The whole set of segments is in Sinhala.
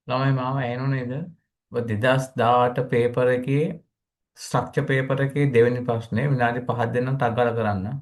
ළමයි මාව ඇහෙනු නේද? ඔබ 2018 පේපර් එකේ ස්ට්‍රක්චර් පේපර් එකේ දෙවෙනි ප්‍රශ්නේ විනාඩි 5ක් දෙන්නම් ටක් ගාලා කරන්න.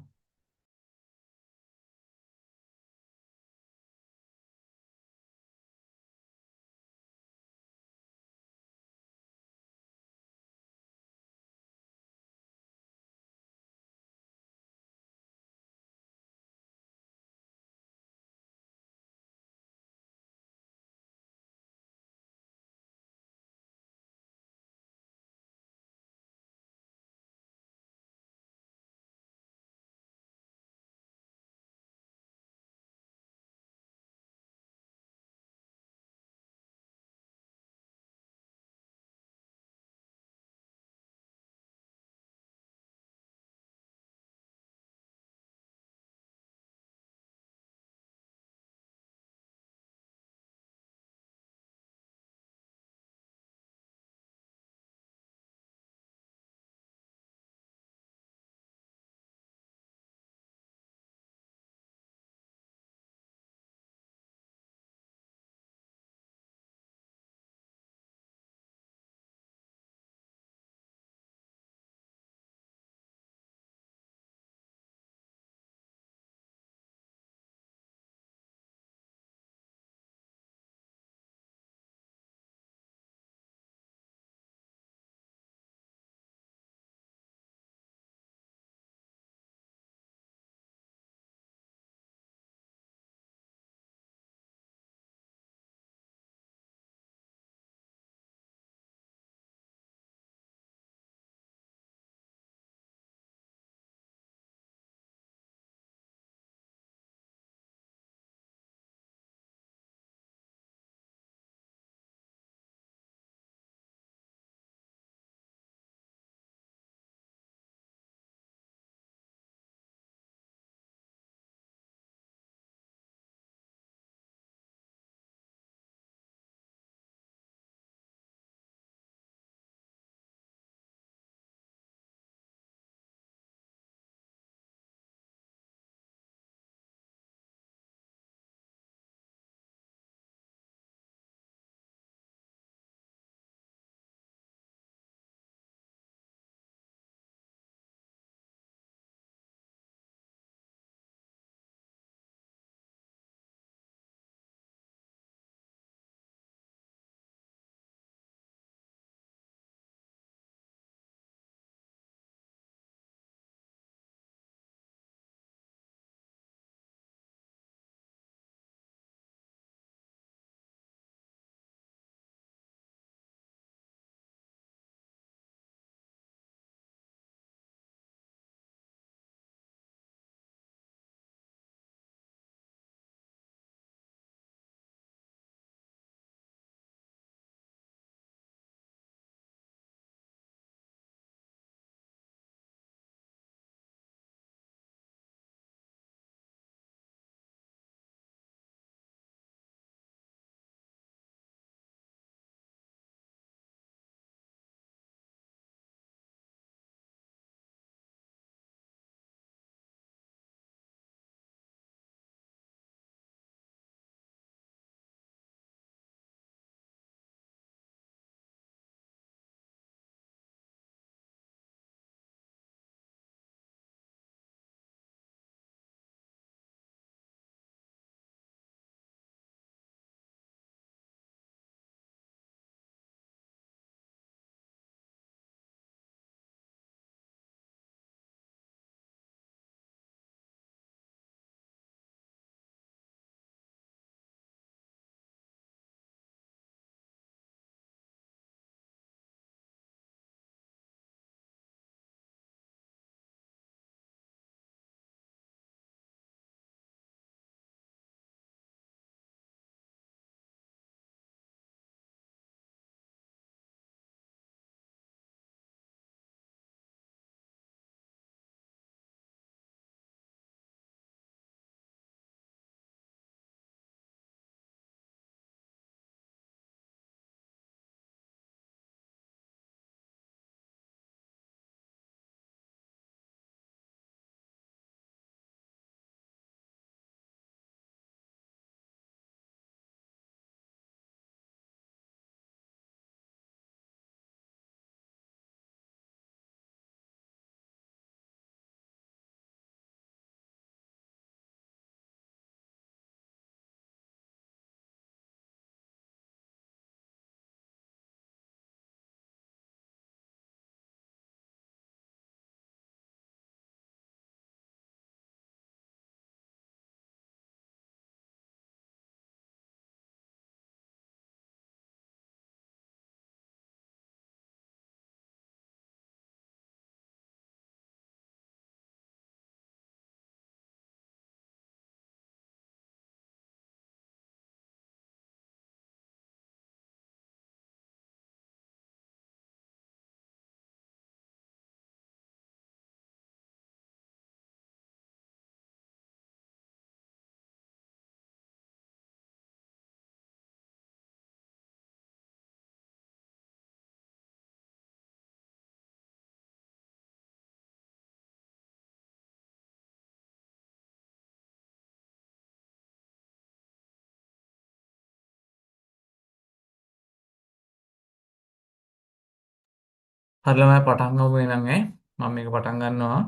හරි ළමයි පටන් ගමු එහෙනම් ඈ. මම මේක පටන් ගන්නවා.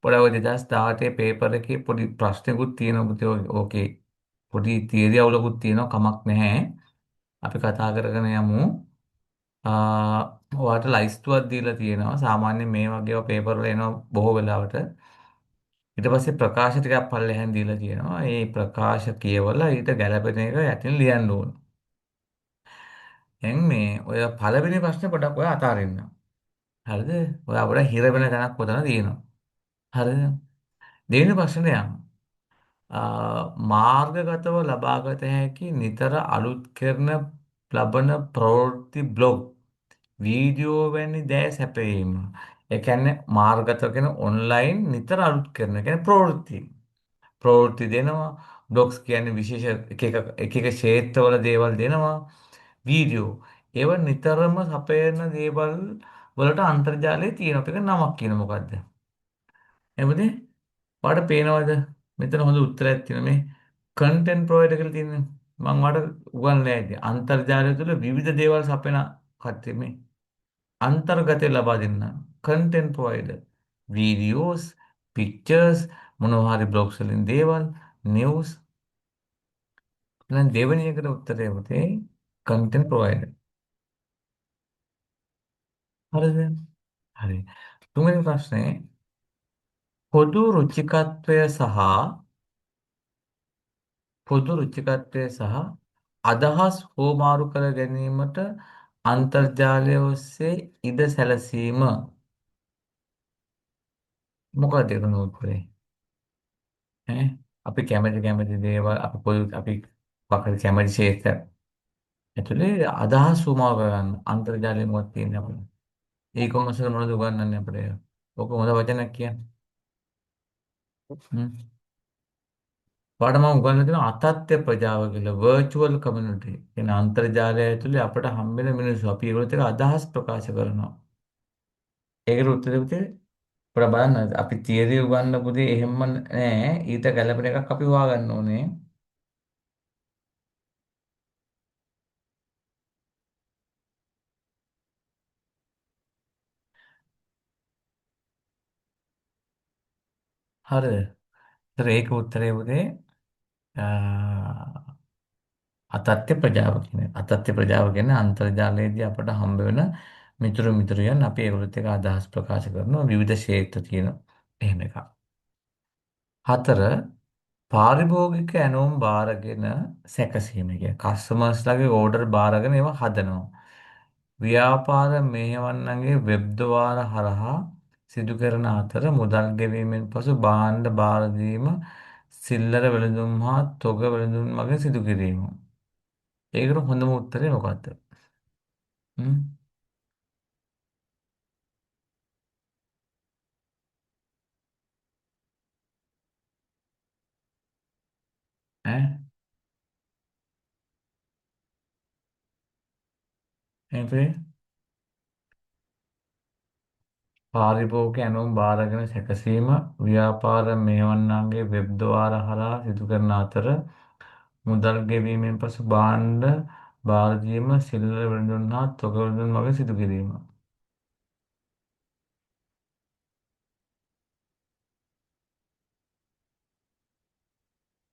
පොඩි ඔය 2018 පේපර් එකේ පොඩි ප්‍රශ්නකුත් තියෙනවා පුතේ. ඕකේ පොඩි තියරි අවුලකුත් තියෙනවා. කමක් නැහැ. අපි කතා කරගෙන යමු. ඔයාලට ලයිස්තුවක් දීලා තියෙනවා. සාමාන්‍යයෙන් මේ වගේ පේපර් වල එනවා බොහෝ වෙලාවට. ඊට පස්සේ ප්‍රකාශ ටිකක් පල්ලෙහෙන් දීලා තියෙනවා. ඒ ප්‍රකාශ කියවලා ඊට ගැළපෙන එක යටින් ලියන්න ඕන. දැන් මේ ඔය පළවෙනි ප්‍රශ්නේ පොඩක් ඔය අතාරින්න. හරිද? ඔය අපිට හිර වෙන තැනක් පොතන තියෙනවා. හරිද? දෙවෙනි ප්‍රශ්නේ යන්න. මාර්ගගතව ලබාගත හැකි නිතර අලුත් කරන ලබන ප්‍රවෘත්ති බ්ලොග් වීඩියෝ වැනි දෑ සැපයීම. ඒ කියන්නේ මාර්ගගත කියන ඔන්ලයින් නිතර අලුත් කරන. ඒ කියන්නේ ප්‍රවෘත්ති. ප්‍රවෘත්ති දෙනවා. බ්ලොග්ස් කියන්නේ විශේෂ එක එක ක්ෂේත්‍රවල දේවල් දෙනවා. වීඩියෝ. ඒව නිතරම සපයන දේවල් වලට අන්තර්ජාලයේ තියෙන අපේ නමක් කියන මොකද්ද? එමුදේ ඔයාලට පේනවද? මෙතන හොඳ උත්තරයක් තියෙනවා මේ කන්ටෙන්ට් ප්‍රොවයිඩර් කියලා තියෙනවා. මම ඔයාලට උගන්වලා ඉන්නේ. අන්තර්ජාලය තුළ විවිධ දේවල් සපයන කට්ටිය මේ අන්තර්ගතය ලබා දෙන්න. Content provider. වීඩියෝස්, පික්චර්ස්, මොනවා හරි බ්ලොග්ස් වලින් දේවල්, නිවුස්. එහෙනම් දෙවෙනි එකට උත්තරය පුතේ කන්ටෙන්ට් ප්‍රොවයිඩර්. හරිද? හරි. තුන්වෙනි ප්‍රශ්නේ පොදු රුචිකත්වය සහ අදහස් හෝමාරු කර ගැනීමට අන්තර්ජාලය ඔස්සේ ඉඩ සැලසීම. මොකක්ද ඒක උත්තරේ? ඈ අපි කැමති දේවල් අපි පකට කැමති ක්ෂේත්‍ර ඇතුලේ අදහස් හෝමාරු කරගන්න අන්තර්ජාලය මොකක්ද තියෙන්නේ අපිට? ඊකොමර්ස් වල මොනවද උගන්වන්නේ අපිට? ඔක හොඳ වචනයක් කියන්නේ. හ්ම්. ඔයාලට මම උගන්වලා තියෙනවා අතත්ත්ව ප්‍රජාව කියලා virtual community. කියන අන්තර්ජාලය ඇතුලේ අපිට හම්බෙන මිනිස්සු අපි ඒගොල්ලොත් එක්ක අදහස් ප්‍රකාශ කරනවා. ඒකට උත්තරේ පුතේ පොඩ බලන්න අපි තියරි උගන්වපු දේ එහෙම්ම නෑ ඊට ගැළපෙන එකක් අපි හොයාගන්න ඕනේ. හරිද? ඒතර ඒක උත්තරේ පුතේ අතත්ත්ව ප්‍රජාව කියන්නේ. අතත්ත්ව ප්‍රජාව කියන්නේ අන්තර්ජාලයේදී අපට හම්බ වෙන මිතුරියන් අපි ඒගොල්ලොත් එක්ක අදහස් ප්‍රකාශ කරන විවිධ ක්ෂේත්‍ර තියෙන එහෙම එකක්. හතර පාරිභෝගික ඇණවුම් බාරගෙන සැකසීම කියන්නේ කස්ටමර්ස්ලාගේ ඕඩර් බාරගෙන ඒවා හදනවා. ව්‍යාපාර මෙහෙයවන්නන්ගේ වෙබ් ద్వාර හරහා සිදු කරන අතර මුදල් ගෙවීමෙන් පසු භාණ්ඩ බාර දීම සිල්ලර වෙළඳුම් හා තොග වෙළඳුම් මගින් සිදු කිරීම. ඒකට හොඳම උත්තරේ මොකක්ද? හ්ම් ඈ එපේ පාරිභෝගික ඇණවුම් බාරගෙන සැකසීම ව්‍යාපාර මෙහෙයවන්නන්ගේ වෙබ් ద్వාර හරහා සිදු කරන අතර මුදල් ගෙවීමෙන් පසු භාණ්ඩ බාර දීම සිල්ලර වෙළඳුන් හා තොග වෙළඳුන් මගින් සිදු කිරීම.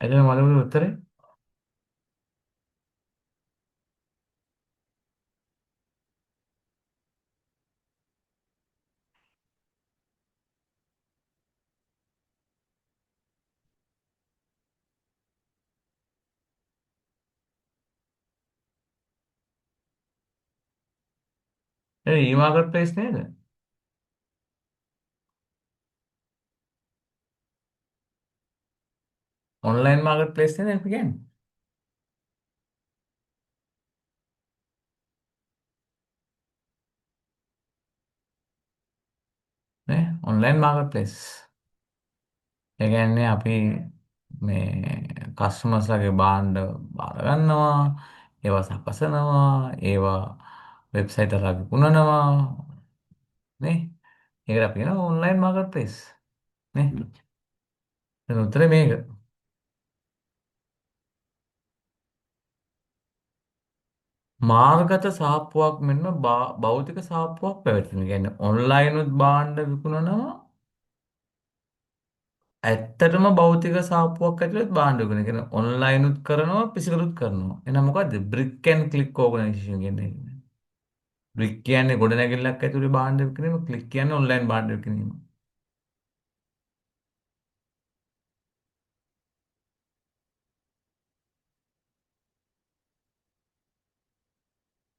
එතන මලවල උත්තරේ ඒ ඊමාර්කට් ප්ලේස් නේද? ඔන්ලයින් මාකට් ප්ලේස් නේද අපි කියන්නේ? නේ ඔන්ලයින් මාකට් ප්ලේස්. ඒ කියන්නේ අපි මේ කස්ටමර්ස්ලාගේ භාණ්ඩ බාර ගන්නවා, ඒවා සකසනවා, ඒවා වෙබ්සයිට් එකක විකුණනවා නේ. ඒකට අපි කියනවා ඔන්ලයින් මාකට් ප්ලේස් නේ. එතන උත්තරේ මේක. මාර්ගත සාප්පුවක් මෙන්ම භෞතික සාප්පුවක් පැවැත්වෙනවා. කියන්නේ ඔන්ලයින් උත් භාණ්ඩ විකුණනවා. ඇත්තටම භෞතික සාප්පුවක් ඇතුළත් භාණ්ඩ විකුණන. කියන්නේ ඔන්ලයින් උත් කරනවා, ෆිසිකල් උත් කරනවා. එහෙනම් මොකද්ද? බ්‍රික් ඇන්ඩ් ක්ලික් ඕගනයිසේෂන් කියන්නේ. බ්‍රික් කියන්නේ ගොඩනැගිල්ලක් ඇතුලේ භාණ්ඩ විකිනීම, ක්ලික් කියන්නේ ඔන්ලයින් භාණ්ඩ විකිනීම.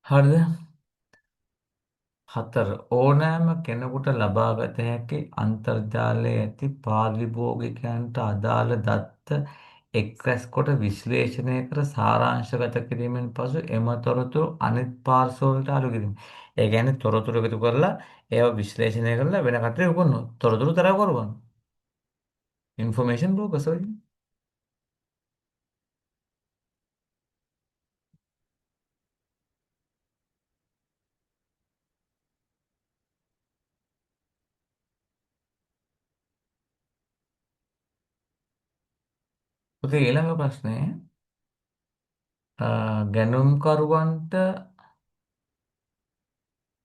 හරිද? හතර ඕනෑම කෙනෙකුට ලබාගත හැකි අන්තර්ජාලයේ ඇති පාරිභෝගිකයන්ට අදාළ දත්ත එක් රැස් කොට විශ්ලේෂණය කර සාරාංශගත කිරීමෙන් පසු එම තොරතුරු අනිත් පාර්ශ්වවලට අලු කිරීම. ඒ කියන්නේ තොරතුරු එකතු කරලා ඒවා විශ්ලේෂණය කරලා වෙන කටට විකුණනවා. තොරතුරු තරව කරවනවා. ඉන්ෆර්මේෂන් බ්‍රෝකර්ස් ඔය. ඔතේ ඊළඟ ප්‍රශ්නේ ගැනුම්කරුවන්ට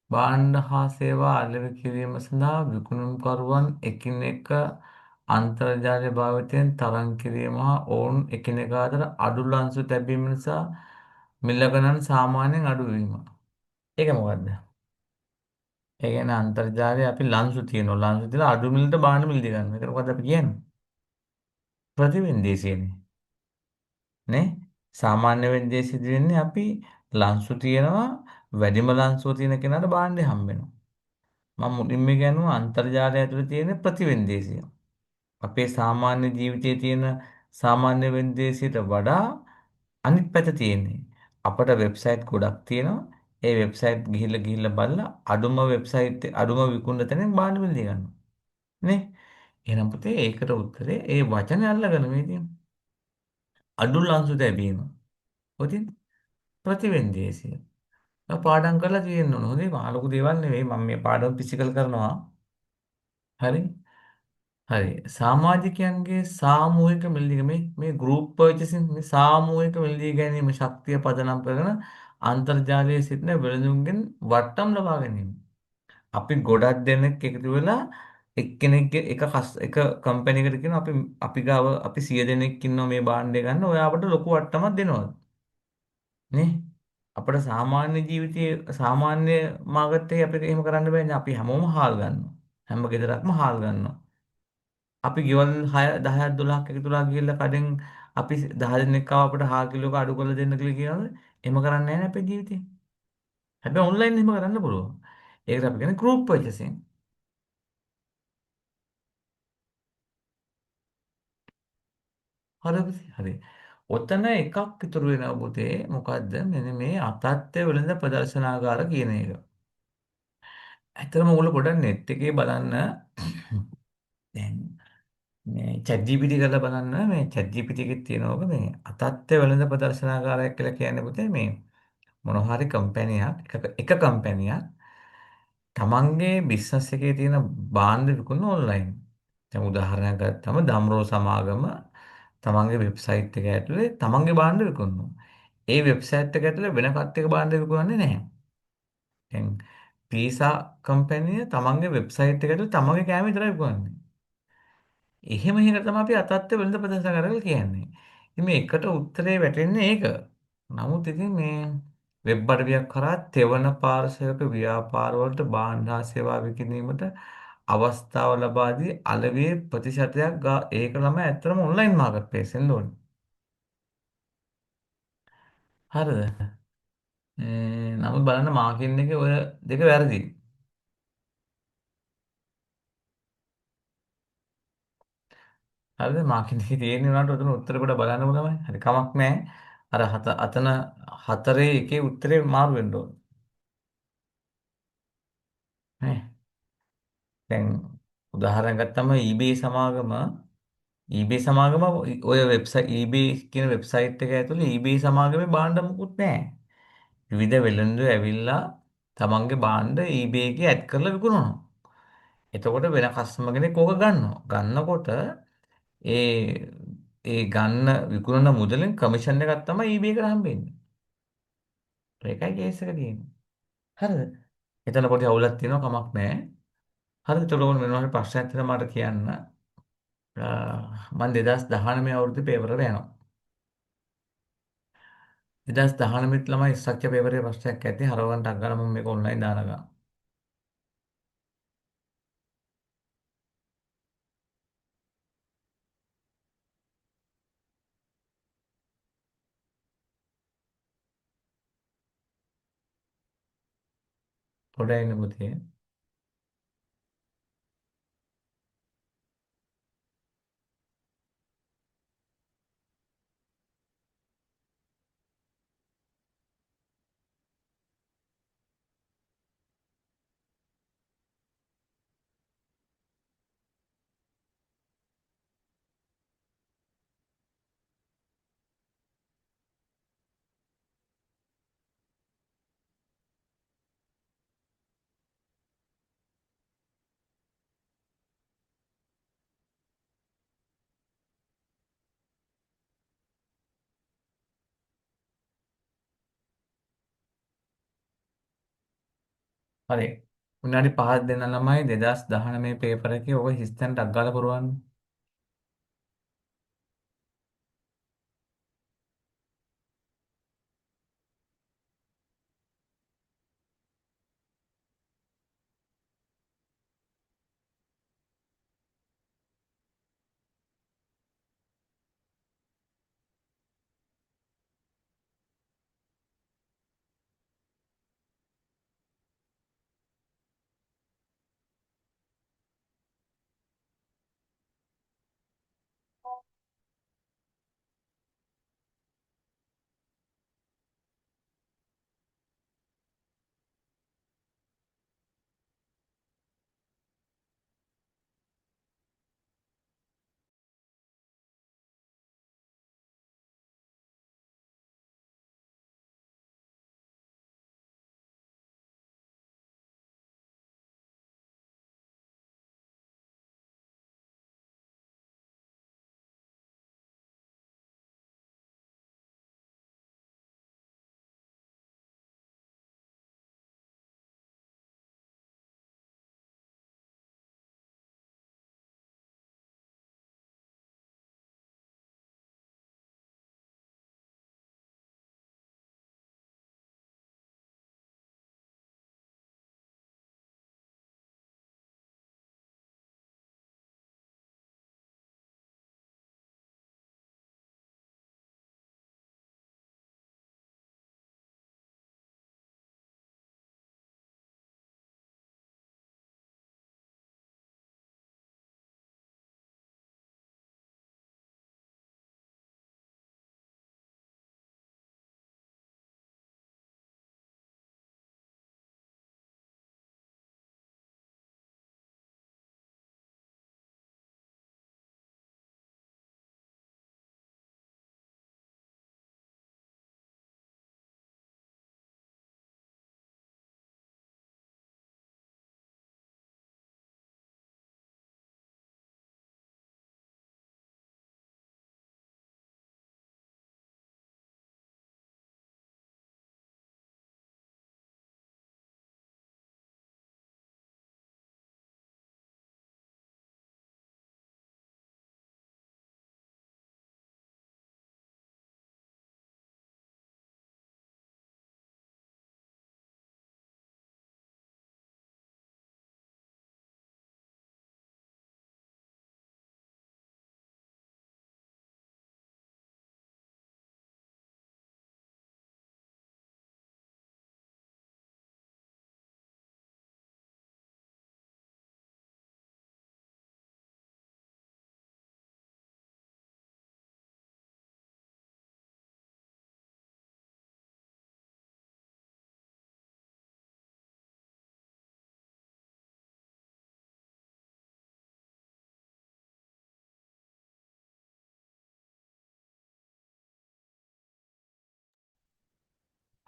භාණ්ඩ හා සේවා අලෙවි කිරීම සඳහා විකුණුම්කරුවන් එකිනෙක අන්තර්ජාලය භාවිතයෙන් තරඟ කිරීම හා ඔවුන් එකිනෙකා අතර අඩු ලන්සු තැබීම නිසා මිල ගණන් සාමාන්‍යයෙන් අඩු වීම. ඒක මොකද්ද? ඒ කියන්නේ අන්තර්ජාලයේ අපි ලන්සු තියනවා. ලන්සු තියලා අඩු මිලට භාණ්ඩ මිලදී ගන්නවා. ඒක මොකද්ද අපි කියන්නේ? ප්‍රතිවින්දේශයනේ. නේ? සාමාන්‍ය වෙන්දේසියදී වෙන්නේ අපි ලන්සු තියනවා වැඩිම ලන්සුව තියෙන කෙනාට භාණ්ඩේ හම්බ වෙනවා. මම මුලින්ම කියනවා අන්තර්ජාලය ඇතුලේ තියෙන ප්‍රතිවෙන්දේසිය. අපේ සාමාන්‍ය ජීවිතයේ තියෙන සාමාන්‍ය වෙන්දේසියට වඩා අනිත් පැත්ත තියෙන්නේ. අපට වෙබ්සයිට් ගොඩක් තියෙනවා. ඒ වෙබ්සයිට් ගිහිල්ලා ගිහිල්ලා බලලා අඩුම වෙබ්සයිට් අඩුම විකුණන තැනින් බාන්න මිලදී ගන්නවා. නේ? එහෙනම් පුතේ ඒකට උත්තරේ ඒ වචනේ අල්ලගෙන මේ තියෙන. අඩු ලන්සු තැබීම. හොතින් ප්‍රතිවෙන්දේසිය. පාඩම් කරලා තියෙන්න ඕන. හොඳේ මහ ලොකු දේවල් නෙවෙයි. මම මේ පාඩම ෆිසිකල් කරනවා. හරි. හරි සමාජිකයන්ගේ සාමූහික මිලදී මේ ගෲප් පර්චේසින් මේ සාමූහික මිලදී ගැනීම ශක්තිය පදනම් කරගෙන අන්තර්ජාලයේ සිටින වෙළඳුන්ගෙන් වටම් ලබා ගැනීම. අපි ගොඩක් දෙනෙක් එකතු වෙලා එක්කෙනෙක්ගේ එක කම්පැනි එකකට කියනවා අපි ගාව අපි 100 දෙනෙක් ඉන්නවා මේ භාණ්ඩය ගන්න ඔයා අපට ලොකු වට්ටමක් දෙනවා නේ අපේ සාමාන්‍ය ජීවිතයේ සාමාන්‍ය මාර්ගත් එකේ අපිට එහෙම කරන්න බෑනේ අපි හැමෝම හාල් ගන්නවා හැම ගෙදරක්ම හාල් ගන්නවා අපි ගෙවල් 6 10ක් 12ක් එකතුලා ගිහිල්ලා කඩෙන් අපි 10 දෙනෙක් ආව අපිට හාල් කිලෝක අඩු කරලා දෙන්න කියලා කියනවද? එහෙම කරන්නේ නැහැ නේ අපේ ජීවිතේ. හැබැයි ඔන්ලයින් එහෙම කරන්න පුළුවන්. ඒකට අපි කියන්නේ group purchasing. හරිද? හරි. ඔතන එකක් ඉතුරු වෙනවා පුතේ. මොකද්ද? මෙන්න මේ අතත්ත්ව වෙළඳ ප්‍රදර්ශනාගාර කියන එක. ඇත්තටම ඔයගොල්ලෝ පොඩ්ඩක් net එකේ බලන්න. දැන් මේ ChatGPT කරලා බලන්න මේ ChatGPT එකේ තියෙනවක මේ අතත්ත්ව වෙළඳ ප්‍රදර්ශනාගාරයක් කියලා කියන්නේ පුතේ මේ මොනවා හරි කම්පැනියක් එක කම්පැනියක් තමන්ගේ බිස්නස් එකේ තියෙන භාණ්ඩ විකුණන ඔන්ලයින්. දැන් උදාහරණයක් ගත්තම දම්රෝ සමාගම තමන්ගේ වෙබ්සයිට් එක ඇතුලේ තමන්ගේ භාණ්ඩ විකුණනවා. ඒ වෙබ්සයිට් එක ඇතුලේ වෙන කට්ටියක භාණ්ඩ විකුණන්නේ නැහැ. දැන් පීසා කම්පැනිය තමන්ගේ වෙබ්සයිට් එක ඇතුලේ තමන්ගේ කෑම විතරයි විකුණන්නේ. එහෙම එහෙම තමයි අපි අතත්ත්ව වෙළඳ ප්‍රදර්ශන කරලා කියන්නේ. ඉතින් මේ එකට උත්තරේ වැටෙන්නේ ඒක. නමුත් ඉතින් මේ වෙබ් අඩවියක් කරා තෙවන පාර්ශ්වයක ව්‍යාපාර වලට භාණ්ඩ හා සේවා විකිණීමට අවස්ථාව ලබා දී අලෙවියේ ප්‍රතිශතයක් ඒක තමයි ඇත්තටම ඔන්ලයින් මාකට් ප්ලේස් එකෙන් ඕනේ. හරිද? නමුත් බලන්න මාකින් එකේ ඔය දෙක වැරදි. හරිද? මාකින් එකේ තියෙන උනාට උතන උත්තර කොට බලන්නම තමයි. හරි කමක් නැහැ. අර අතන හතරේ එකේ උත්තරේ මාරු වෙන්න ඕනේ. නේ? දැන් උදාහරණයක් ගත්තම eBay සමාගම ඔය වෙබ්සයිට් eBay කියන වෙබ්සයිට් එක ඇතුලේ eBay සමාගමේ භාණ්ඩ මුකුත් නැහැ. විවිධ වෙළෙඳු ඇවිල්ලා තමන්ගේ භාණ්ඩ eBay එකේ ඇඩ් කරලා විකුණනවා. එතකොට වෙන කස්ටමර් කෙනෙක් ඕක ගන්නවා. ගන්නකොට ඒ ඒ ගන්න විකුණන මුදලෙන් කමිෂන් එකක් තමයි eBay එකට හම්බෙන්නේ. ඒකයි කේස් එක තියෙන්නේ. හරිද? එතන පොඩි අවුලක් තියෙනවා කමක් නැහැ. හරිද? ඒතකොට ඕන වෙනවා හරි ප්‍රශ්නයක් තියෙනවා මට කියන්න. මම 2019 අවුරුද්දේ පේපර් එකට යනවා. 2019 ළමයි ස්ට්‍රක්චර් පේපරේ ප්‍රශ්නයක් ඇද්දි හරවන්න ටක් ගාලා මම මේක ඔන්ලයින් දානවා. පොඩ්ඩයි ඉන්න පුතේ. හරි. විනාඩි 5ක් දෙන්න ළමයි 2019 පේපර් එකේ ඔය හිස්තැන් ටක් ගාලා පුරවන්න.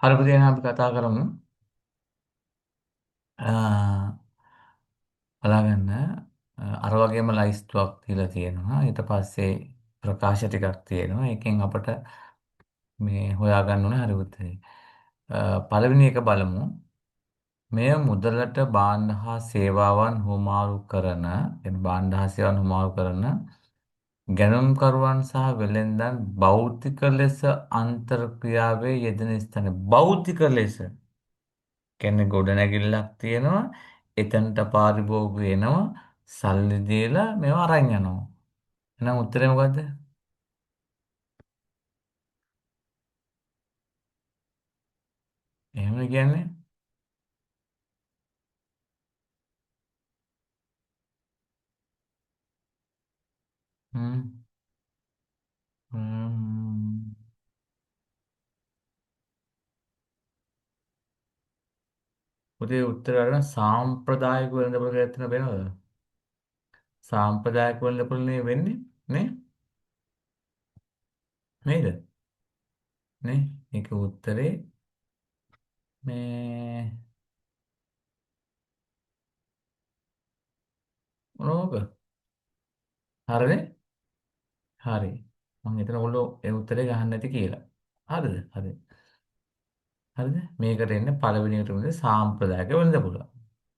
හරි පුතේ එහෙනම් අපි කතා කරමු. බලාගන්න අර වගේම ලයිස්තුවක් තියලා තියෙනවා. ඊට පස්සේ ප්‍රකාශ ටිකක් තියෙනවා. ඒකෙන් අපිට මේ හොයාගන්න ඕනේ හරි පුතේ. පළවෙනි එක බලමු. මෙය මුදලට භාණ්ඩ හා සේවාවන් හුවමාරු කරන, එන භාණ්ඩ හා සේවාවන් හුවමාරු කරන ගැනුම්කරුවන් සහ වෙළෙන්දන් භෞතික ලෙස අන්තර්ක්‍රියාවේ යෙදෙන ස්ථන. භෞතික ලෙස කියන්නේ ගොඩනැගිල්ලක් තියෙනවා. එතනට පාරිභෝගික එනවා. සල්ලි දීලා මේවා අරන් යනවා. එහෙනම් උත්තරේ මොකද්ද? එහෙම කියන්නේ හ්ම් හ්ම් උදේ උත්තර ගන්න සාම්ප්‍රදායික වෙළඳපොළ කියලා තියෙන වෙනවද? සාම්ප්‍රදායික වෙළඳපොළනේ වෙන්නේ නේ? නේද? නේ? ඒක උත්තරේ මේ මොනවාක? හරිනේ? හරි. මම හිතන ඔයගොල්ලෝ ඒ උත්තරේ ගහන්න නැති කියලා. හරිද? හරි. හරිද? මේකට එන්නේ පළවෙනි එකට උනේ සාම්ප්‍රදායික වෙළඳපොළ.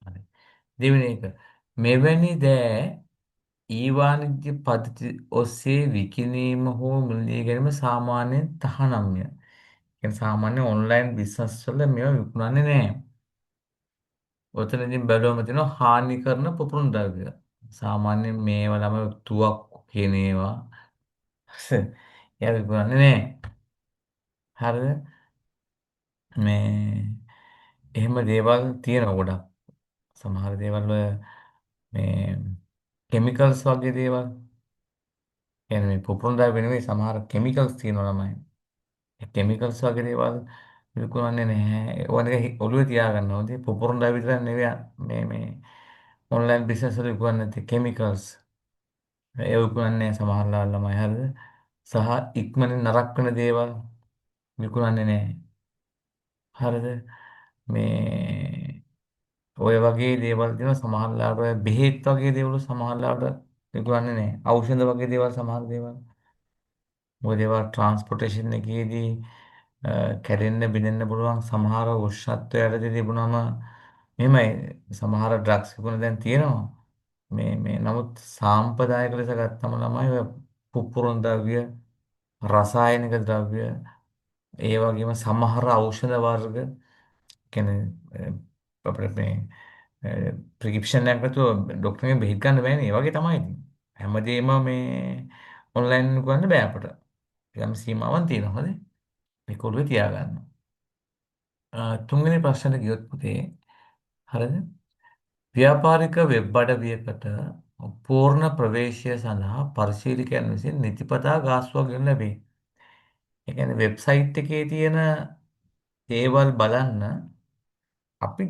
හරි. දෙවෙනි එක මෙවැනි දෑ ඊ-වාණිජ්‍ය පද්ධති ඔස්සේ විකිණීම හෝ මිලදී ගැනීම සාමාන්‍යයෙන් තහනම්ය. කියන්නේ සාමාන්‍ය ඔන්ලයින් බිස්නස් වල මේවා විකුණන්නේ නැහැ. ඔතනදී බැලුවම තියෙනවා හානි කරන පුපුරුම් ද්‍රව්‍ය. සාමාන්‍යයෙන් මේවා ළම තුවක්කු කියන ඒවා එයා විකුණන්නේ නැහැ. හරිද? මේ එහෙම දේවල් තියෙනවා ගොඩක්. සමහර දේවල් වල මේ කෙමිකල්ස් වගේ දේවල් කියන්නේ මේ පුපුරුම් ද්‍රව්‍ය නෙවෙයි සමහර කෙමිකල්ස් තියෙනවා ළමයි. ඒ කෙමිකල්ස් වගේ දේවල් විකුණන්නේ නැහැ. ඕනක ඔළුවේ තියාගන්න ඕනේ. පුපුරුම් ද්‍රව්‍ය විතර නෙවෙයි මේ ඔන්ලයින් බිස්නස් වල විකුණන්නේ නැති කෙමිකල්ස්. ඒ විකුණන්නේ සමහර ළමයි හරිද? සහ ඉක්මනින් නරක වෙන දේවල් විකුණන්නේ නැහැ. හරිද? මේ ඔය වගේ දේවල් තියෙනවා සමහරලාට ඔය බෙහෙත් වගේ දේවල් සමහරලාට විකුණන්නේ නැහැ. ඖෂධ වගේ දේවල් සමහර දේවල්. මොකද ඒවා ට්‍රාන්ස්පෝර්ටේෂන් එකේදී කැඩෙන්න බිඳෙන්න පුළුවන් සමහර උෂ්ණත්වය යටතේ තිබුණාම මෙහෙමයි සමහර ඩ්‍රග්ස් විකුණන දැන් තියෙනවා. මේ නමුත් සාම්ප්‍රදායික ලෙස ගත්තම ළමයි ඔය පුපුරන ද්‍රව්‍ය, රසායනික ද්‍රව්‍ය, ඒ වගේම සමහර ඖෂධ වර්ග කියන්නේ අපිට මේ ප්‍රිස්ක්‍රිප්ෂන් එකක් නැතුව ડોක්ටර්ගෙන් බෙහෙත් ගන්න බෑනේ. ඒ වගේ තමයි ඉතින්. හැමදේම මේ ඔන්ලයින් කරන්න බෑ අපට. යම් සීමාවක් තියෙනවා හරි. මේක ඔළුවේ තියාගන්න. තුන්වෙනි ප්‍රශ්නෙට ගියොත් පුතේ හරිද? ව්‍යාපාරික වෙබ් අඩවියකට පූර්ණ ප්‍රවේශය සඳහා පරිශීලකයන් විසින් නිතිපතා ගාස්තුවක් ගෙන ලැබේ. ඒ කියන්නේ වෙබ්සයිට් එකේ තියෙන දේවල් බලන්න අපි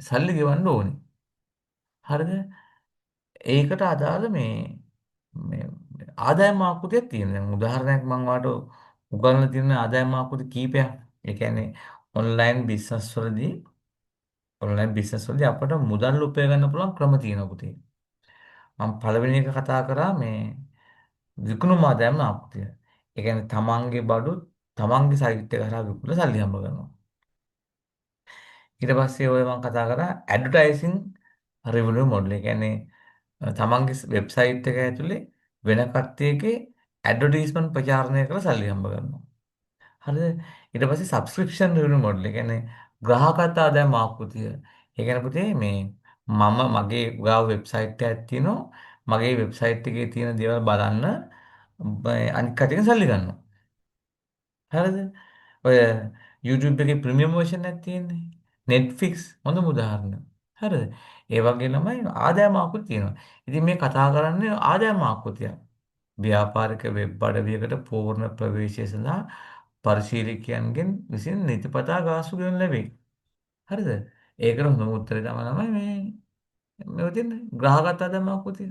සල්ලි ගෙවන්න ඕනේ. හරිද? ඒකට අදාළ මේ ආදායම් ආකෘතියක් තියෙනවා. දැන් උදාහරණයක් මම ඔයාලට උගන්වලා තියෙන ආදායම් ආකෘති කීපයක්. ඒ කියන්නේ ඔන්ලයින් බිස්නස් වලදී අපට මුදල් උපය ගන්න පුළුවන් ක්‍රම තියෙනවා පුතේ. මම පළවෙනි එක කතා කරා මේ විකුණුම් ආදායම් ආකෘතිය. ඒ කියන්නේ තමන්ගේ බඩු තමන්ගේ සයිට් එක හරහා විකුණලා සල්ලි හම්බ කරනවා. ඊට පස්සේ ඔය මම කතා කරා ඇඩ්වර්ටයිසිං රෙවෙනියු මොඩල්. ඒ කියන්නේ තමන්ගේ වෙබ්සයිට් එක ඇතුලේ වෙන කට්ටියගේ ඇඩ්වර්ටයිස්මන්ට් ප්‍රචාරණය කරලා සල්ලි හම්බ කරනවා. හරිද? ඊට පස්සේ සබ්ස්ක්‍රිප්ෂන් රෙවෙනියු මොඩල්. ඒ කියන්නේ ග්‍රාහකත්ව ආදායම් ආකෘතිය. ඒ කියන්නේ පුතේ මේ මම මගේ ගාව වෙබ්සයිට් එකක් තියෙනවා. මගේ වෙබ්සයිට් එකේ තියෙන දේවල් බලන්න අනිත් කටින් සල්ලි ගන්නවා. හරිද? ඔය YouTube එකේ ප්‍රීමියම් වර්ෂන් එකක් තියෙන්නේ. Netflix හොඳම උදාහරණ. හරිද? ඒ වගේ ළමයි ආදායම ආකෘතිය තියෙනවා. ඉතින් මේ කතා කරන්නේ ආදායම ආකෘතියක්. ව්‍යාපාරික වෙබ් අඩවියකට පූර්ණ ප්‍රවේශය සඳහා පරිශීලකයන්ගෙන් විසින් නිතිපතා ගාස්තු ගෙවනු ලැබේ. හරිද? ඒකට හොඳම උත්තරේ තමයි මේ තියෙන්නේ ග්‍රහගත ආදායම ආකෘතිය.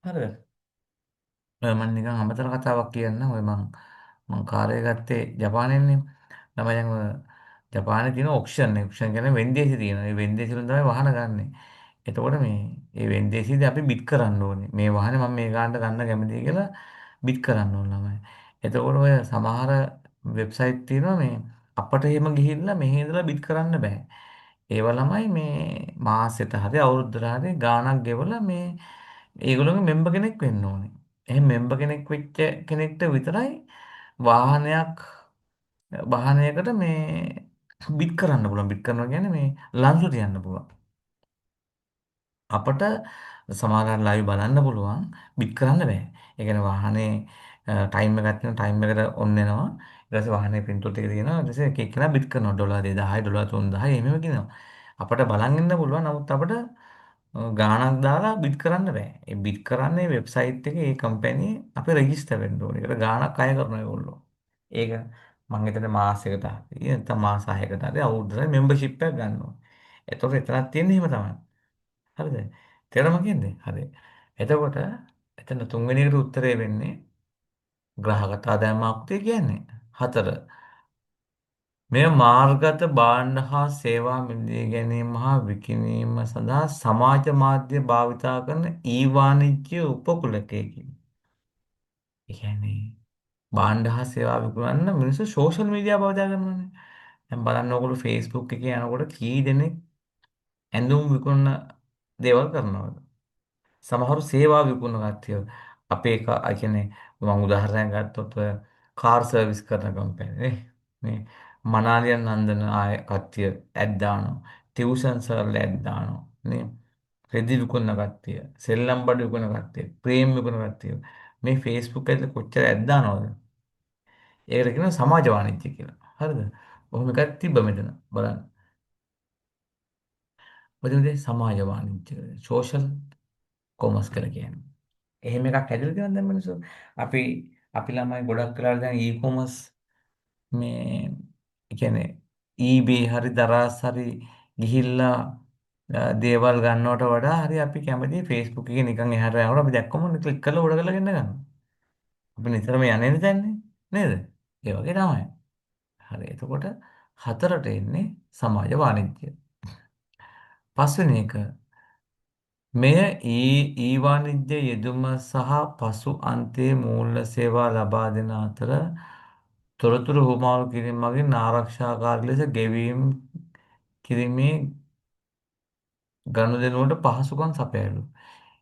හරිද? ඔය මම නිකන් අමතර කතාවක් කියන්න. ඔය මං කාර් එක ගත්තේ ජපානයෙන්නේ. ළමයි දැන් ඔය ජපානයේ තියෙන ඔක්ෂන් කියන්නේ වෙන්දේසි තියෙනවා. ඒ වෙන්දේසි වලින් තමයි වාහන ගන්නෙ. එතකොට මේ ඒ වෙන්දේසියදී අපි බිට් කරන්න ඕනේ. මේ වාහනේ මම මේ ගානට ගන්න කැමතියි කියලා බිට් කරන්න ඕන ළමයි. එතකොට ඔය සමහර වෙබ්සයිට් තියෙනවා මේ අපට එහෙම ගිහිල්ලා මෙහි ඉඳලා බිට් කරන්න බෑ. ඒව ළමයි මේ මාසෙට හරි අවුරුද්දට හරි ගාණක් ගෙවලා මේ ඒගොල්ලෝගේ මෙම්බර් කෙනෙක් වෙන්න ඕනේ. එහෙනම් මෙම්බර් කෙනෙක් වෙච්ච කෙනෙක්ට විතරයි වාහනයක් වාහනයකට මේ බිට් කරන්න පුළුවන්. බිට් කරනවා කියන්නේ මේ ලන්සු තියන්න පුළුවන්. අපට සමහරවල් ලයිව් බලන්න පුළුවන් බිට් කරන්න බෑ. ඒ කියන්නේ වාහනේ ටයිම් එකක් තියෙනවා ටයිම් එකට ඔන් වෙනවා. ඊට පස්සේ වාහනේ පින්තූර ටික තියෙනවා. ඊට පස්සේ එක එක්කෙනා බිට් කරනවා ඩොලර් 2000යි ඩොලර් 3000යි එහෙම කියනවා. අපට බලන් ඉන්න පුළුවන්. නමුත් අපට ගාණක් දාලා බිට් කරන්න බෑ. ඒ බිට් කරන්නේ වෙබ්සයිට් එකේ ඒ කම්පැනි අපි රෙජිස්ටර් වෙන්න ඕනේ. ඒකට ගාණක් අය කරනවා ඒගොල්ලෝ. ඒක මම හිතන්නේ මාසයකට හරි නැත්නම් මාස 6කට හරි අවුරුද්දකට මෙම්බර්ෂිප් එකක් ගන්න ඕනේ. එතකොට එතනක් තියෙන්නේ එහෙම තමයි. හරිද? තේරම කියන්නේ? හරි. එතකොට එතන තුන්වෙනි එකට උත්තරේ වෙන්නේ ග්‍රාහක ආදායම ආකෘතිය කියන්නේ. 4. මෙය මාර්ගගත භාණ්ඩ හා සේවා මිලදී ගැනීම හා විකිණීම සඳහා සමාජ මාධ්‍ය භාවිතා කරන ඊ-වාණිජ්‍ය උපකුලකයකි. ඒ කියන්නේ භාණ්ඩ හා සේවා විකුණන්න මිනිස්සු සෝෂල් මීඩියා භාවිතා කරනවානේ. දැන් බලන්න ඕගොල්ලෝ Facebook එකේ යනකොට කී දෙනෙක් ඇඳුම් විකුණන දේවල් කරනවද? සමහරු සේවා විකුණන කට්ටිය අපේ කියන්නේ මම උදාහරණයක් ගත්තොත් ඔය කාර් සර්විස් කරන කම්පැනි නේ මේ මනාලියන් නන්දන ආය කට්ටිය ඇඩ් දානවා ටියුෂන් සර්ලා ඇඩ් දානවා නේ රෙදි විකුණන කට්ටිය සෙල්ලම් බඩු විකුණන කට්ටිය ප්‍රේම් විකුණන කට්ටිය මේ Facebook එකේ කොච්චර ඇඩ් දානවද ඒකට කියනවා සමාජ වාණිජ්‍ය කියලා හරිද ඔහොම එකක් තිබ්බ මෙතන බලන්න මොකද සමාජ වාණිජ්‍ය සෝෂල් කොමර්ස් කියලා කියන්නේ එහෙම එකක් හැදලා තියෙනවා දැන් මිනිස්සු. අපි අපි ළමයි ගොඩක් වෙලාවට දැන් ඊ-කොමර්ස් මේ ඒ කියන්නේ eBay හරි දරාස් හරි ගිහිල්ලා දේවල් ගන්නවට වඩා හරි අපි කැමති Facebook එකේ නිකන් එහාට යනකොට අපි දැක්කම ක්ලික් කරලා ඕඩර් කරලා ගෙන්න ගන්නවා. අපි නිතරම යන්නේ දැන්නේ නේද? ඒ වගේ තමයි. හරි. එතකොට හතරට එන්නේ සමාජ වාණිජ්‍ය. පස්වෙනි එක මෙය ඊ-වාණිජ්‍ය යෙදුම සහ පසු අන්තිම මූල්‍ය සේවා ලබා දෙන අතර තොරතුරු හුවමාරු කිරීම මගින් ආරක්ෂාකාරී ලෙස ගෙවීම් කිරීමේ ගනුදෙනුවට පහසුකම් සපයනු.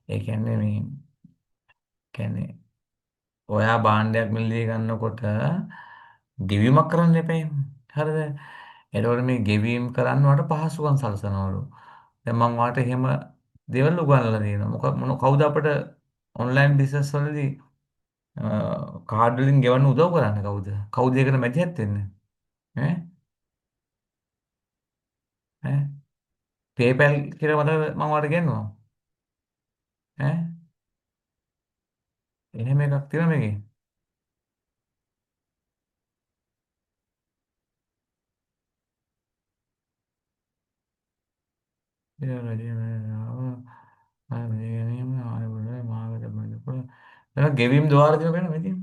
ඒ කියන්නේ මේ කියන්නේ ඔයා භාණ්ඩයක් මිලදී ගන්නකොට ගෙවීමක් කරන්න එපා. හරිද? එතකොට මේ ගෙවීම කරන්න වට පහසුකම් සලසනවලු. දැන් මම වාට එහෙම දේවල් උගන්වලා තියෙනවා. කවුද අපිට ඔන්ලයින් බිස්නස් වලදී කාඩ් වලින් ගෙවන්න උදව් කරන්නේ කවුද? කවුද ඒකට මැදිහත් වෙන්නේ? ඈ ඈ PayPal කියලා මම වාට ගෙන්නවා. ඈ එහෙම එකක් තියෙනවා මේකේ. ගෙවීම් द्वार දෙන වෙන මෙතින්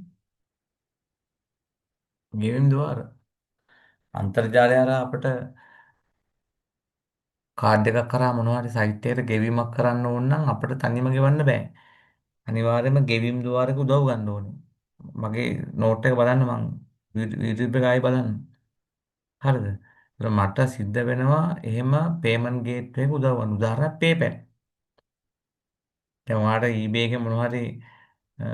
ගෙවීම් द्वार අන්තර්ජාලය හරහා අපිට කාඩ් එකක් කරා මොනවා හරි සයිට් එකට ගෙවීමක් කරන්න ඕන නම් අපිට තනියම ගෙවන්න බෑ. අනිවාර්යයෙන්ම ගෙවීම් द्वारක උදව් ගන්න ඕනේ. මගේ නෝට් එක බලන්න මං YouTube එක ආයි බලන්න. හරිද? ඒතර මට සිද්ධ වෙනවා එහෙම පේමන්ට් ගේට්වේ එක උදව් ගන්න. උදාහරණයක් PayPal. දැන් ඔයාලට eBay එකේ මොනවා හරි අ,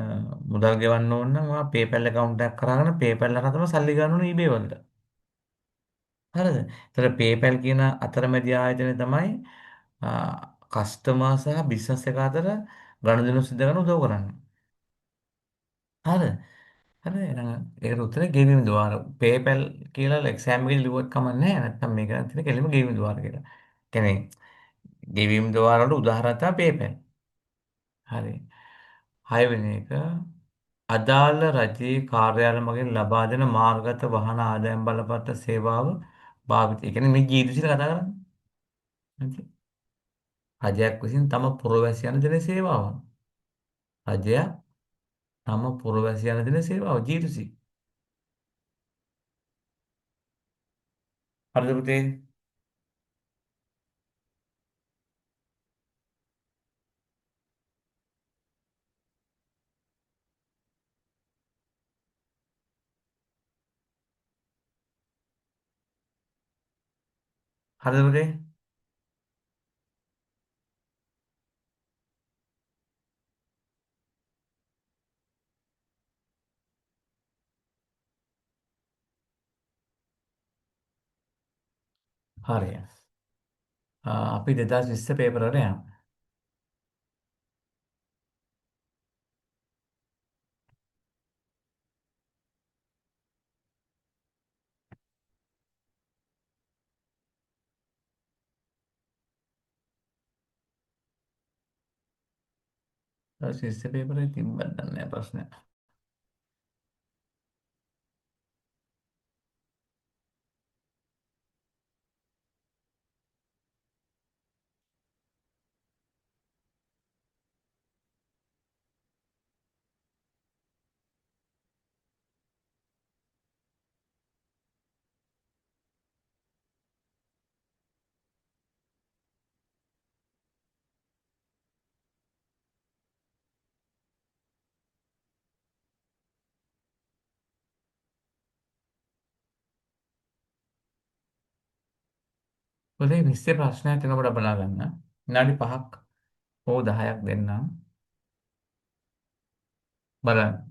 මුදල් ගෙවන්න ඕන නම් ඔයා PayPal account එකක් කරාගෙන PayPal හරහා තමයි සල්ලි ගන්න ඕනේ eBay වලට. හරිද? ඒතර PayPal කියන අතරමැදි ආයතනය තමයි කස්ටමර් සහ බිස්නස් එක අතර ගනුදෙනු සිදු කරන උදව් කරන්නේ. හරිද? හරි එහෙනම් ඒකට උත්තරේ ගෙවීම ద్వාර. PayPal කියලා එක්සෑම් එකේ ලිව්වත් කමක් නැහැ. නැත්නම් මේක තියෙන කෙලින්ම ගෙවීම ద్వාර කියලා. කියන්නේ ගෙවීම ద్వාර වලට උදාහරණ තමයි PayPal. හරි. හයවෙනි එක අදාළ රජයේ කාර්යාල මගින් ලබා දෙන මාර්ගගත වාහන ආදායම් බලපත්‍ර සේවාව භාවිත. ඒ කියන්නේ මේ GDC කතා කරන්නේ. හරි. රජයක් විසින් තම පුරවැසියන් දෙන සේවාව. රජයක් තම පුරවැසියන් දෙන සේවාව GDC. හරිද පුතේ? හරිද පුතේ? හරි. අපි 2020 පේපර් වලට යමු. 2020 පේපරේ තිබ්බද දන්නේ නැහැ ප්‍රශ්න. පුතේ 20 ප්‍රශ්නයක් එනකොට බලා ගන්න. විනාඩි 5ක් හෝ 10ක් දෙන්නම්. බලන්න.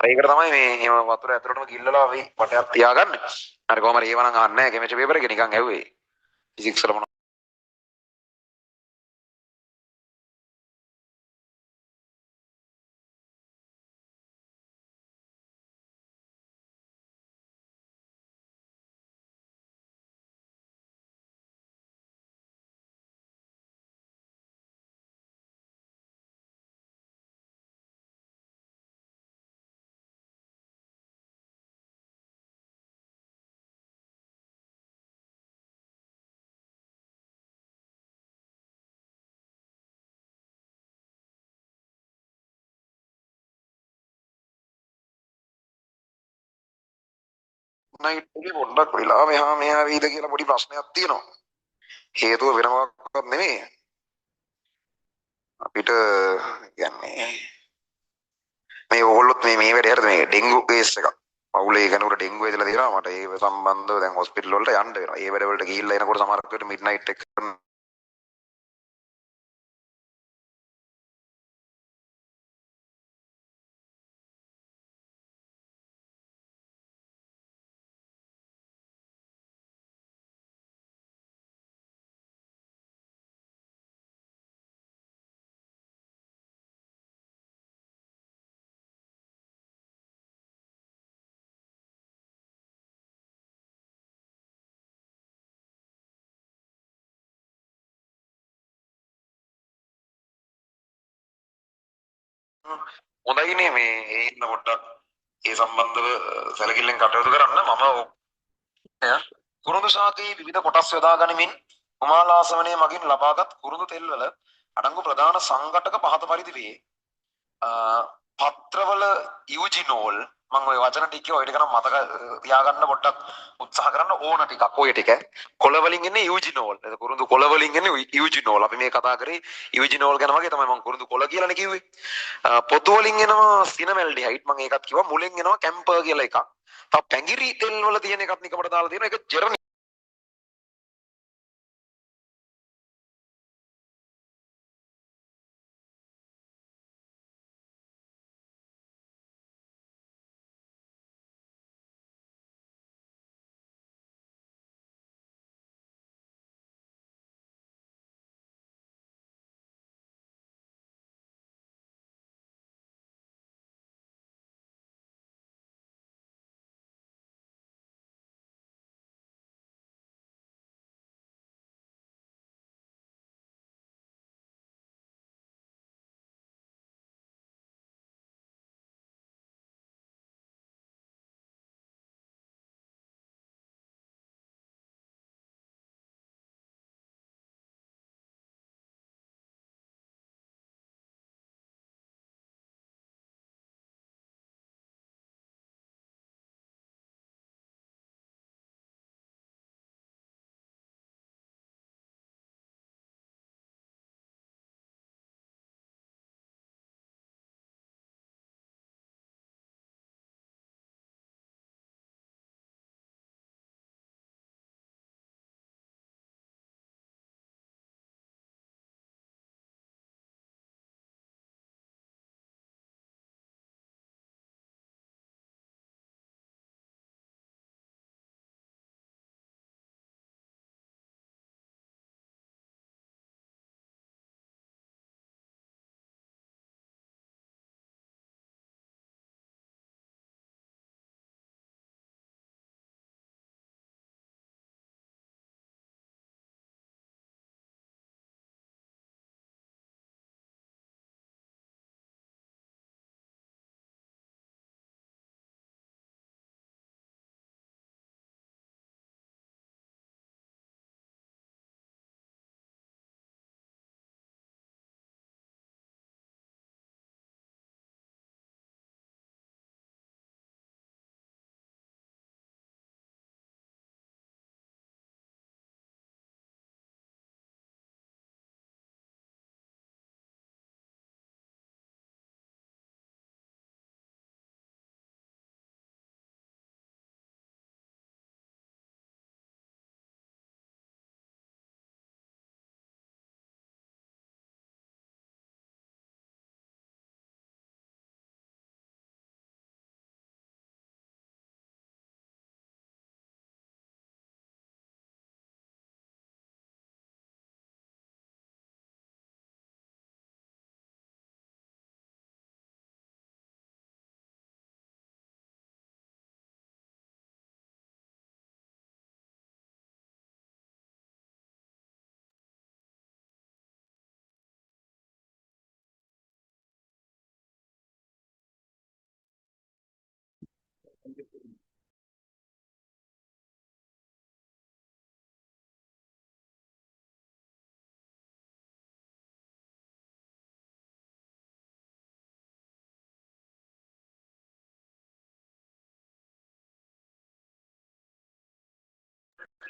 ඒකට තමයි මේ එහෙම වතුර ඇතුළටම ගිල්ලලා අපි වටයක් තියාගන්නේ. හරි කොහම හරි ඒව නම් අහන්නේ නැහැ කෙමිස්ට්‍රි පේපර් එකේ නිකන් ඇහුවේ. ෆිසික්ස් වල මොනවා නයිට් එකේ පොඩ්ඩක් වෙලා මෙහා මෙහා වීද කියලා පොඩි ප්‍රශ්නයක් තියෙනවා. හේතුව වෙන මොකක්වත් නෙමෙයි. අපිට කියන්නේ මේ ඕගොල්ලොත් මේ වැඩේ හරිද මේ ඩෙන්ගු කේස් එකක්. පවුලේ කෙනෙකුට ඩෙන්ගු ඇදලා තියෙනවා මට ඒ සම්බන්ධව දැන් හොස්පිටල් වලට යන්න වෙනවා. ඒ වැඩ වලට ගිහිල්ලා එනකොට සමහරක් වෙලට මිඩ්නයිට් එක හොඳයිනේ මේ ඒ ඉන්න පොඩ්ඩක් ඒ සම්බන්ධව සැලකිල්ලෙන් කටයුතු කරන්න මම කුරුඳු ශාකයේ විවිධ කොටස් යොදා ගනිමින් කුමාලාසවනයේ මගින් ලබාගත් කුරුඳු තෙල්වල අඩංගු ප්‍රධාන සංඝටක පහත පරිදි වේ. පත්‍රවල යූජිනෝල් මම ওই වචන ටික ඔය ටික නම් මතක තියාගන්න පොඩ්ඩක් උත්සාහ කරන්න ඕන ටිකක් ඔය ටික. කොළ වලින් එන්නේ යූජිනෝල්. ඒක කුරුඳු කොළ වලින් එන්නේ යූජිනෝල්. අපි මේ කතා කරේ යූජිනෝල් ගැන වගේ තමයි මම කුරුඳු කොළ කියලානේ කිව්වේ. පොතු වලින් එනවා සිනමැල්ඩිහයිඩ් මම ඒකත් කිව්වා. මුලින් එනවා කැම්පර් කියලා එකක්. තව පැංගිරි තෙල් වල තියෙන එකක් නිකමට දාලා තියෙනවා. ඒක ජෙරනි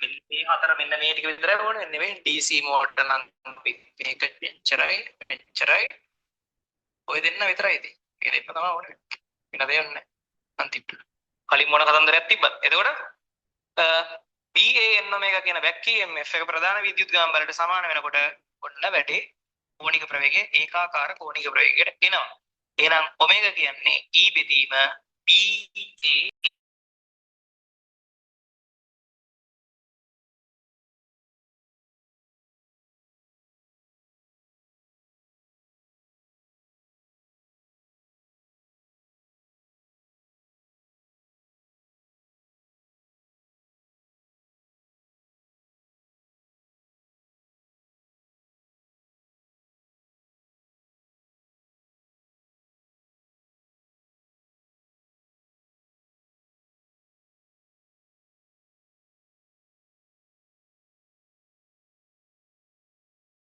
මේ හතර මෙන්න මේ ටික විතරයි ඕනේ නෙවෙයි DC මෝඩ් නම් මේක මෙච්චරයි ඔය දෙන්න විතරයි ඉතින් ඒ දෙන්න තමයි ඕනේ වෙන දෙයක් නැහැ අන්තිමට කලින් මොන කතන්දරයක් තිබ්බත් එතකොට BAN ඔමේගා කියන බැක් EMF එක ප්‍රධාන විද්‍යුත් ගාම වලට සමාන වෙනකොට ඔන්න වැඩි කෝණික ප්‍රවේගය ඒකාකාර කෝණික ප්‍රවේගයකට එනවා එහෙනම් ඔමේගා කියන්නේ E බෙදීම BA